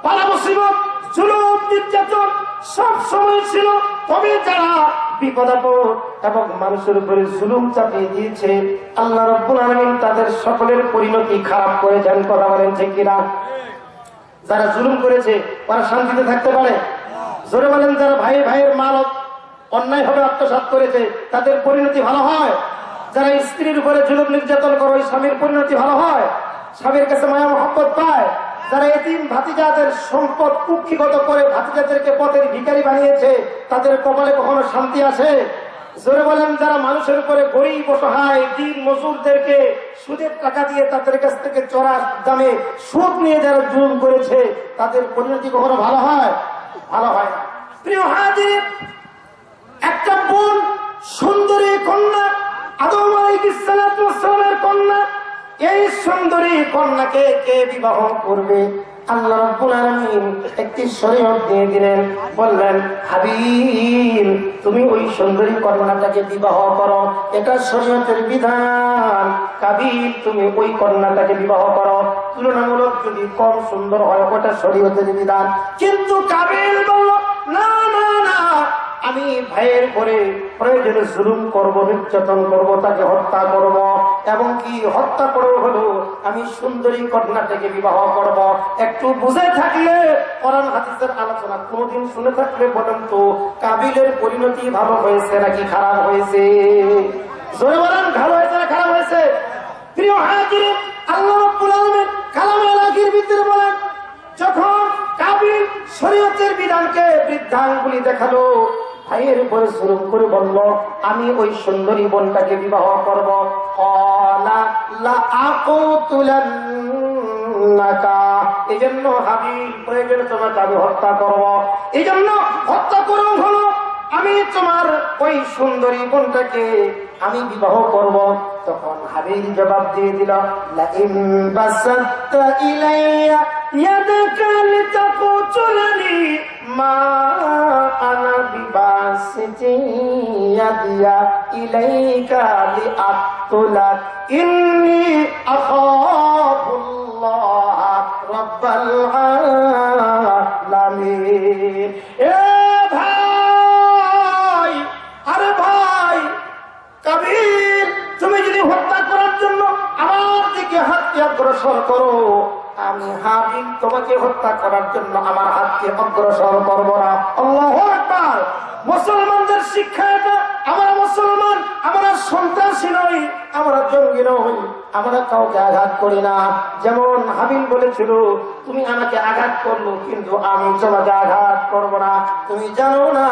পালা মুসিবত, জুলুম নির্যাতন সব সময় ছিল। তবে যারা বিপদ আপদ এবং মানুষের উপরে জুলুম চাপিয়ে দিয়েছে, আল্লাহ রাব্বুল আলামিন তাদের সকলের পরিণতি খারাপ করে দেন। কথা বলেন ঠিক কিনা? যারা জুলুম করেছে তারা শান্তিতে থাকতে পারে? জোরে বলেন। যারা ভাই ভাইয়ের মাল অন্যায় ভাবে আত্মসাৎ করেছে তাদের পরিণতি ভালো হয়? যারা স্ত্রীর উপরে জুলুম নির্যাতন করে ওই স্বামীর পরিণতি ভালো হয়? স্বামীর কাছে মায়া মহব্বত পায়? যারা এতিম ভাতিজাদের সম্পদ কুক্ষিগত করে ভাতিজাদেরকে পথের ভিখারি বানিয়েছে তাদের কপালে কখনো শান্তি আসে? জোরে বলেন। যারা মানুষের উপরে গরিব অসহায় দিন মজুরদেরকে সুদের টাকা দিয়ে তাদের কাছ থেকে চড়া দামে সুদ নিয়ে যারা জুলুম করেছে তাদের পরিণতি কখনো ভালো হয়? ভালো হয় না। প্রিয় হাজির, একটা বোন, সুন্দরী কন্যা, আদম আলাইহিস সালামের কন্যা, এই সুন্দরী কন্যাকে কে বিবাহ করবে? আল্লাহ রাব্বুল আলামিন একটি শরীয়ত দিয়ে দিলেন। বললেন, হাবিব, তুমি ওই সুন্দরী কন্যাটাকে বিবাহ করো, এটা শরীয়তের বিধান। কাবিল, তুমি ওই কন্যাটাকে বিবাহ করো, তুলনামূলক যদি কম সুন্দর হয় ওটা শরীয়তের বিধান। কিন্তু কাবিল বলল, না না না, আমি ভাইয়ের পরে প্রয়োজনে জুলুম করব, নির্যাতন করব, তাকে হত্যা করব, এবং কি হত্যা করে হলো আমি সুন্দরী কন্যাটাকে বিবাহ করব। একটু বুঝে থাকলে, কোরআন হাদিসের আলোচনা কোনদিন শুনে থাকলে বলেন তো, কাবিলের পরিণতি ভালো হয়েছে নাকি খারাপ হয়েছে? জোরে বলেন, ভালো হয়েছে না খারাপ হয়েছে? প্রিয় হাজির, আল্লাহ রাব্বুল আলামিন কালামে আলাহির ভিতরে বলেন, যখন কাবিল শরীয়তের বিধানকে বৃদ্ধাঙ্গুলি দেখালো, ভাইয়ের উপরে জুলুম করে বলল, আমি ওই সুন্দরী বোনটাকে বিবাহ করব। এই জন্য হাবিল, প্রয়োজনে তোমাকে আমি হত্যা করবো। এই জন্য তোমার ওই সুন্দরী বোনটাকে আমি বিবাহ করব। তখন হাবিল জবাব দিয়ে দিল, লা ইন বাসাত্তা ইলাইয়া ইয়াদাকা লিতাকুতুলনি মা আনা বিবাসিতি ইয়াদিয়া ইলাইকা লিআতুলাক ইন্নী আখাফুল্লাহ রাব্বাল আলামিন। এ ভাই, আরে ভাই কাবিল, তুমি যদি হত্যা করার জন্য আমার দিকে হাতকে অগ্রসর করো, আমি হাবিল তোমাকে হত্যা করার জন্য আমার হাতকে অগ্রসর করব না। আল্লাহু আকবার। মুসলমানদের শিক্ষা এটা। আমরা মুসলমান, আমরা সন্ত্রাসী নই, আমরা জঙ্গি নই, আমরা কাউকে আঘাত করি না। যেমন হাবিল বলেছিল, তুমি আমাকে আঘাত করলো কিন্তু আমি তোমাকে আঘাত করব না। তুমি জানো না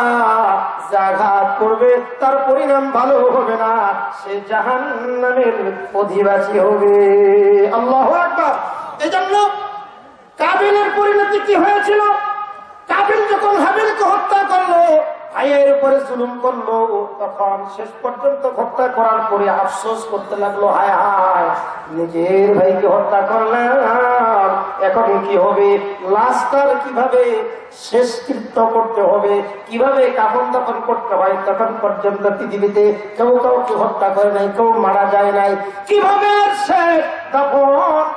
যে আঘাত করবে তার পরিণাম ভালো হবে না, সে জাহান্নামের অধিবাসী হবে। আল্লাহু আকবার। এজন্য কাবিলের পরিণতি কি হয়েছিল? কাবিল যখন হাবিলকে হত্যা করলো, ভাইয়ের উপরে জুলুম করলো, তখন শেষ পর্যন্ত হত্যা করার পরে আফসোস করতে লাগলো, হায় হায় নিজের ভাইকে হত্যা করলাম, এখন কি হবে? লাশটার কিভাবে শেষকৃত্য করতে হবে, কিভাবে কাফন দাফন করতে হয়, তখন পর্যন্ত পৃথিবীতে কেউ কাউকে হত্যা করে নাই, কেউ মারা যায় নাই, কিভাবে শেষ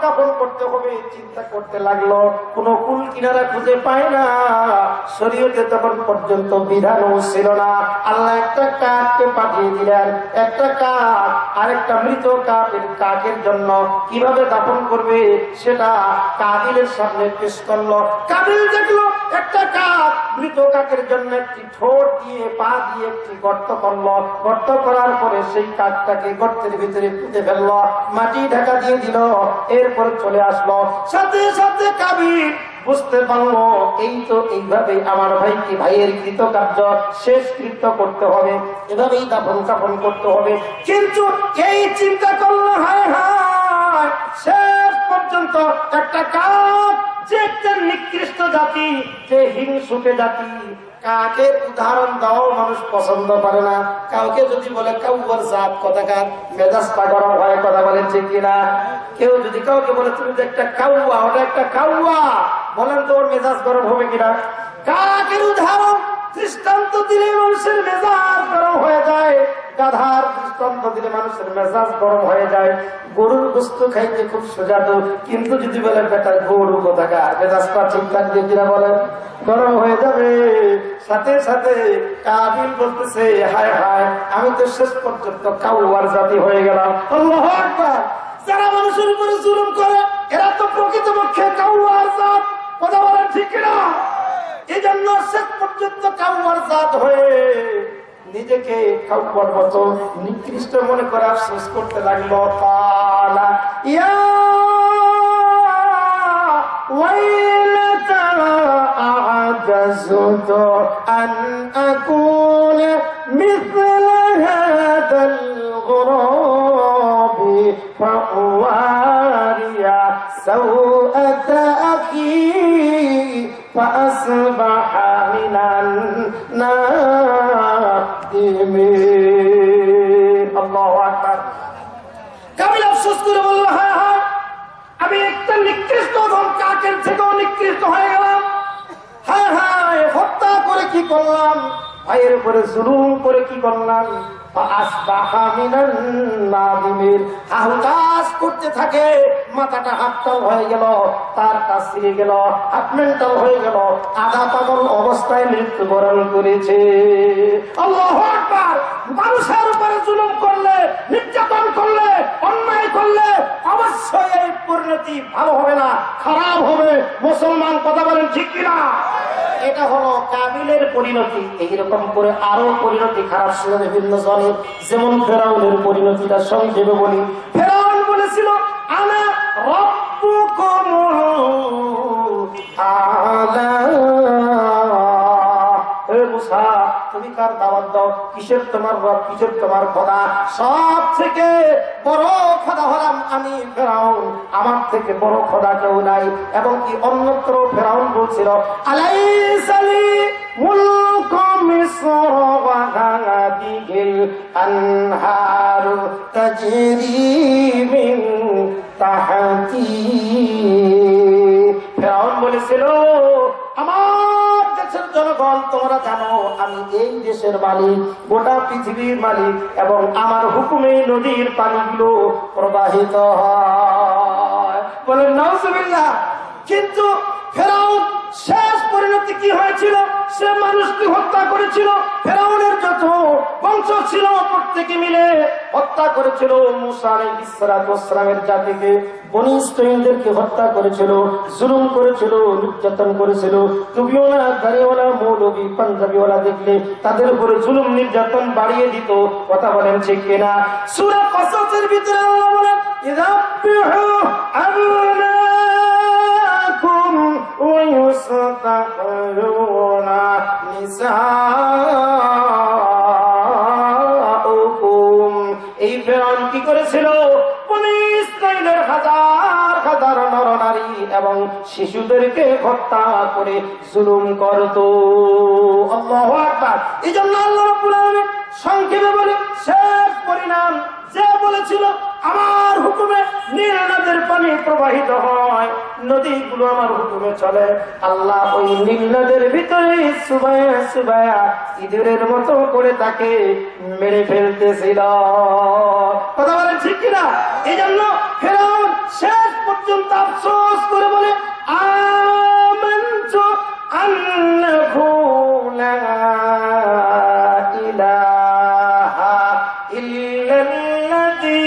কাফন করতে হবে চিন্তা করতে লাগলো। কোন কুল কিনারা খুঁজে পায় না। শরীয়তে তখন পর্যন্ত বিধানও ছিল না। আল্লাহ একটা কাককে পাঠিয়ে দিলেন, একটা কাক আরেকটা মৃত কাকের জন্য কিভাবে দাফন করবে সেটা কাবিলের সামনে পেশ করলো। কাবিল দেখলো একটা কাক মৃত কাকের জন্য একটি ঠোঁট দিয়ে পা দিয়ে একটি গর্ত করলো। গর্ত করার পরে সেই কাকটাকে গর্তের ভিতরে পুঁতে ফেললো, মাটি ঢাকা দিয়ে দিল, এরপর চলে আসলো। সাথে সাথে কাবিল বুঝতে পারলো এই তো এইভাবে আমার ভাইকে ভাইয়ের কৃতকার্য শেষ কৃত্য করতে হবে, এভাবেই দাফন কাফন করতে হবে। কিন্তু এই চিন্তা করলো, হায় হায় শেষ পর্যন্ত একটা কাক যে একটা নিকৃষ্ট জাতি, যে হিংসুটে জাতি, কাকের উদাহরণ দাও মানুষ পছন্দ করে না। কাউকে যদি বলে কাউয়ার জাত, কথাকার মেজাজটা গরম হয়, কথা বলে ঠিক কিনা? কেউ যদি কাউকে বলে তুমি যে একটা কাউয়া, ওটা একটা কাউয়া, বলেন তো ওর মেজাজ গরম হবে কিনা? কাকের উদাহরণ দৃষ্টান্ত দিলে মানুষের মেজাজ গরম হয়ে যায়, গাধার দৃষ্টান্ত দিলে মানুষের মেজাজ গরম হয়ে যায়। গরুর গোস্ত খাইতে খুব সোজা তো, কিন্তু যদি বলে বেটা গরু কোথাকার, মেজাজটা ঠিক থাকবে কিনা বলেন? গরম হয়ে যাবে। সাথে সাথে কাবিল বলতেছে, হায় হায় আমি তো শেষ পর্যন্ত কাউয়ার জাতি হয়ে গেলাম। আল্লাহু আকবার। যারা মানুষের উপরে জুলুম করে এরা তো প্রকৃতপক্ষে কাউয়ার জাত, কথা বলেন ঠিক কিনা? এই জন্য শেষ পর্যন্ত কাউয়ার জাত হয়ে নিজেকে কাউয়ার মতো নিকৃষ্ট মনে করে আফসোস করতে লাগলো। কালা ইয়া ওয়াইলাতা আ'জাজতু আন আকুনা মিথলা হাদাল গুরাবি ফাওয়ারিয়া সাওআতা আখি فأصبح من النادمين। الله أكبر। কাবিল আফসোস করে বলল, হ্যাঁ হ্যাঁ আমি একটা নিকৃষ্ট কাকের থেকেও নিকৃষ্ট হয়ে গেলাম। হ্যাঁ হ্যাঁ হত্যা করে কি করলাম, ভাইয়ের উপরে জুলুম করে কি করলাম। হাহুতাশ করতে থাকে, মাথাটা হাতটাও হয়ে গেল, তার কাজ ছিঁড়ে গেল, হাত মেন্টাল হয়ে গেল, আধা পাগল অবস্থায় মৃত্যুবরণ করেছে। আল্লাহু আকবার। মানুষের উপরে জুলুম করলে, নির্যাতন করলে, অন্যায় করলে অবশ্যই এই পরিণতি ভালো হবে না, খারাপ হবে। মুসলমান কথা বলেন ঠিক কিনা? এটা হলো কাবিলের পরিণতি। এইরকম করে আরো পরিণতি খারাপ ছিল বিভিন্ন জনের। যেমন ফেরাউনের পরিণতিটা সংক্ষেপে বলি। ফেরাউন বলেছিল, আনা রাব্বুকুমুল আ'লা। হে মুসা তুমি কার দাওয়াত দাও? কিসের তোমার রব, কিসের তোমার খোদা? সব থেকে বড় খোদা হলাম আমি ফেরাউন, আমার থেকে বড় খোদা কেউ নাই। এবং কি অন্যত্র ফেরাউন বলছিল, আলাইসা লি মুলকু মিসর ওয়া আনহারু তাজরি মিন তাহতি। ফেরাউন বলেছিল, আমার দেশের জনগণ, তোমরা জানো আমি এই দেশের মালিক, গোটা পৃথিবীর মালিক, এবং আমার হুকুমে নদীর পানিগুলো প্রবাহিত হয়। বলেন নাউজুবিল্লাহ। কিন্তু ফেরাউন শেষ পরিণতি কি হয়েছিল? সে মানুষকে হত্যা করেছিল। ফেরাউনের যত বংশ ছিল প্রত্যেকে মিলে হত্যা করেছিল মুসা আলাইহিস সালাতু ওয়াস সালামের জাতিকে, বনী ইসরাঈলদেরকে হত্যা করেছিল, জুলুম করেছিল, নির্যাতন করেছিল। টুপিওয়ালা, দাড়িওয়ালা, মৌলবী, পাঞ্জাবিওয়ালা দেখলে তাদের উপরে জুলুম নির্যাতন বাড়িয়ে দিত। কথা বলেন ঠিক কিনা? সূরা কসসের ভিতরে আল্লাহ বলেন, ইযাবিহু আবনাকুম ওয়া ইউসতাহয়ুনা নিসাউকুম। এই ফেরাউন কি করেছিল? বনী ইসরাঈলের হাজার হাজার নরনারী এবং শিশুদেরকে হত্যা করে জুলুম করত। আল্লাহু আকবার। এই জন্য আল্লাহ রাব্বুল আলামিন সংক্ষেপে বলে, শেষ পরিণাম যে বলেছিল আমার হুকুমে নীল নদের পানি প্রবাহিত হয়, নদীগুলো আমার হুকুমে চলে, আল্লাহ ওই নীল নদের ভিতরে সুবায়া সুবায়া ইঁদুরের মতো করে তাকে মেরে ফেলতেছিল। কথা বলেন ঠিক কিনা? এই জন্য ফেরাউন শেষ পর্যন্ত আফসোস করে বলে, আমানতু আন্নাহু লা ইলাহা ইল্লাল্লাযী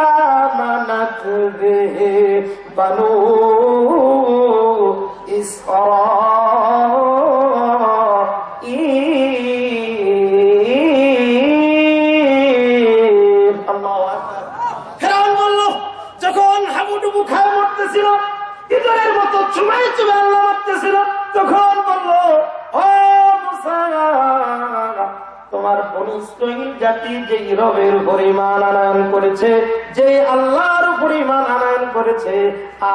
আমানাত বিহি বানু ইসরাঈল। আল্লাহু আকবার। ফেরাউন বলল, যখন হাবুডুবু খায় মরতেছিল, ইঁদুরের মতো চুবাই চুবাই আল্লাহ মারতেছিল, তখন বলল, ও মুসা, তোমার বনী ইসরাঈল জাতি যেই রবের উপর ঈমান আনয়ন করেছে, যে আল্লাহর উপর ঈমান আনয়ন করেছে,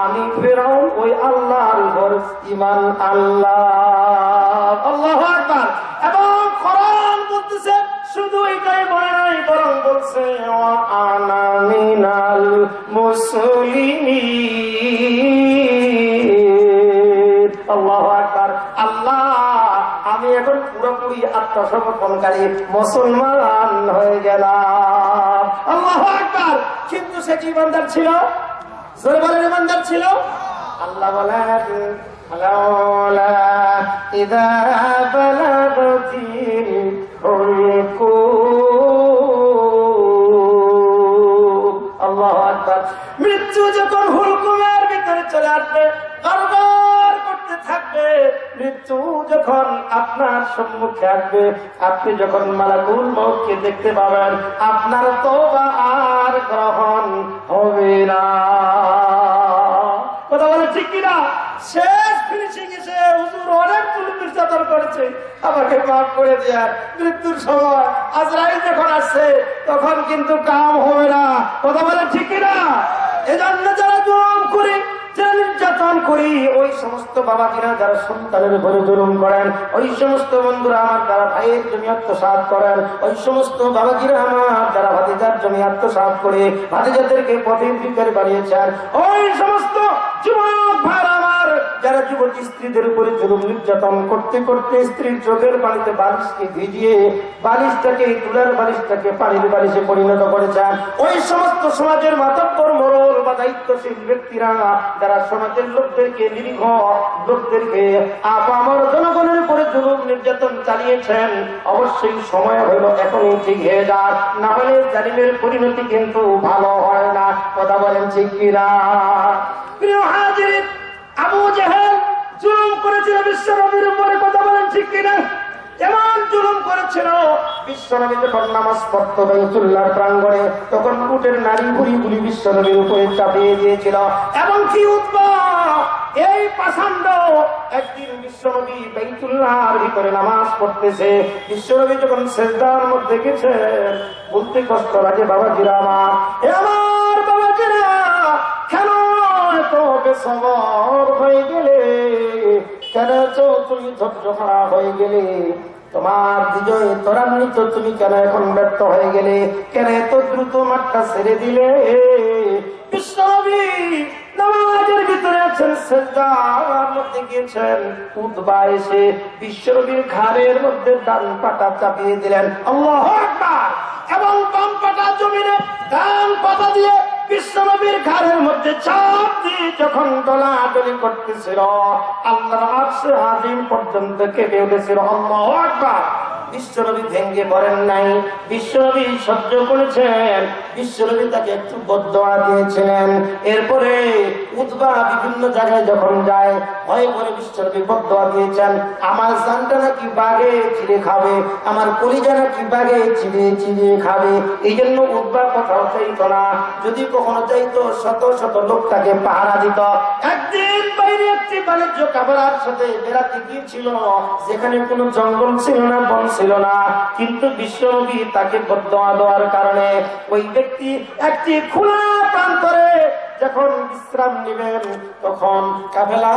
আমি ফেরাউন ওই আল্লাহর উপর ঈমান আল্লাহ। আল্লাহু আকবার। এবং কোরআন বলতেছে, শুধু এটাই বলে নাই, বরং বলছে ওয়া আনা মিনাল মুসলিমিন। আল্লাহু আকবার। আল্লাহ, আমি এখন পুরোপুরি আত্মসমর্পণকারী মুসলমান হয়ে গেলাম। আল্লাহু আকবার। কিন্তু সে কি ইমানদার ছিল? জোরে বলেন, ইমানদার ছিল? আল্লাহ বলেন, লাউলা ইযা বালাগাতিল হুলকুম। আল্লাহু আকবার। মৃত্যু যখন হুলকুমের ভিতরে চলে আসবে, গড়গড় করতে থাকবে, মৃত্যু যখন আপনার সম্মুখে আসবে, আপনি যখন মালাকুল মউতকে দেখতে পাবেন, আপনার তওবা আর গ্রহণ হবে না। কথা বলে ঠিক কিনা? শেষ ফিনিশিং এসে হুজুর অনেক নির্যাতন করেছে, আমাকে মাফ করে দেয়ার। মৃত্যুর সময় আজরাইল যখন আসছে, তখন কিন্তু কাম হবে না। কথা বলে ঠিক কিনা? এজন্য যারা জুলুম করি, যারা নির্যাতন করি, ওই সমস্ত বাবাজিরা যারা সন্তানের উপরে জুলুম করেন, ওই সমস্ত বন্ধুরা আমার যারা ভাইয়ের জমি আত্মসাৎ করেন, ওই সমস্ত বাবাজিরা আমার যারা ভাতিজার জমি আত্মসাৎ করে ভাতিজাদেরকে পথের ভিখারি বানিয়েছেন, ওই সমস্ত যুবক ভাইরা আমার যারা যুবতী স্ত্রীদের উপরে জুলুম নির্যাতন করতে করতে স্ত্রীর চোখের পানিতে বালিশকে ভিজিয়ে বালিশটাকে, তুলার বালিশটাকে পানির বালিশে পরিণত করেছেন, ওই সমস্ত সমাজের মাতব্বর মোড়ল বা দায়িত্বশীল ব্যক্তিরা যারা সমাজের লোকদেরকে, নিরীহ লোকদেরকে, আমার জনগণের উপরে জুলুম নির্যাতন চালিয়েছেন, অবশ্যই সময় হলো এখনই ঠিক হয়ে যাক, না হলে জালিমের পরিণতি কিন্তু ভালো হয় না। কথা বলেন ঠিক কিনা? প্রিয় হাজির, আবু জেহেল জুলুম করেছিল বিশ্বনবীর উপরে। কথা বলেন ঠিক কিনা? এমন জুলুম করেছিল, বিশ্বনবী যখন নামাজ পড়তো বাইতুল্লাহর প্রাঙ্গণে, তখন উটের নারী বুড়িগুলি বিশ্বনবীর উপরে চাপিয়ে দিয়েছিল। এবং কি উতবা, এই পাষাণ্ড একদিন বিশ্বনবী বাইতুল্লাহর ভিতরে নামাজ পড়তেছে, বিশ্বনবী যখন সিজদার মধ্যে গেছেন, বলতে কষ্ট লাগে, বাবাজিরা আমার, এ আমার বাবাজিরা, কেন এত বেসবর হয়ে গেলে? কেন তুমি ধৈর্য হারা হয়ে গেলে? তোমার বিজয় ত্বরান্বিত তুমি কেন এখন ব্যর্থ হয়ে গেলে? কেন এত দ্রুত মাঠটা ছেড়ে দিলে? বিশ্বনবী নামাজের ভিতরে আছেন, সিজদার মধ্যে গিয়েছেন, উতবা এসে বিশ্বনবীর ঘাড়ের মধ্যে ডান পাটা চাপিয়ে দিলেন, আল্লাহু আকবার, এবং বাম পাটা জমিনে ডান পাটা দিয়ে বিশ্বনবীর ঘাড়ের মধ্যে চাপ দিয়ে যখন দলাদলি করতেছিল, আল্লাহর আরশে আজিম পর্যন্ত কেঁপে উঠেছিল, আল্লাহু আকবার। বিশ্বনবী ভেঙ্গে পড়েন নাই, বিশ্বনবী সহ্য করেছেন। বিশ্বনবী তাকে একটু বদদোয়া দিয়েছিলেন। এরপরে উতবা বিভিন্ন জায়গায় যখন যায়, ভয় করে বিশ্বনবী বদদোয়া দিয়েছেন, আমার জানটা নাকি বাঘে চিড়ে খাবে, আমার কলিজা নাকি বাঘে চিড়ে চিড়ে খাবে। এই জন্য উতবা কোথাও চাইত না, যদি কখনো চাইতো শত শত লোক তাকে পাহারা দিত। একদিন বাইরে একটি বাণিজ্য কাফেলার সাথে বেড়াতে গিয়েছিল, যেখানে কোনো জঙ্গল ছিল না, বন ছিল না, কিন্তু বিশ্বনবী তাকে বদদোয়া দেওয়ার কারণে ওই ব্যক্তি একটি খোলা প্রান্তরে যখন বিশ্রাম নেবেন, তখন কাফেলা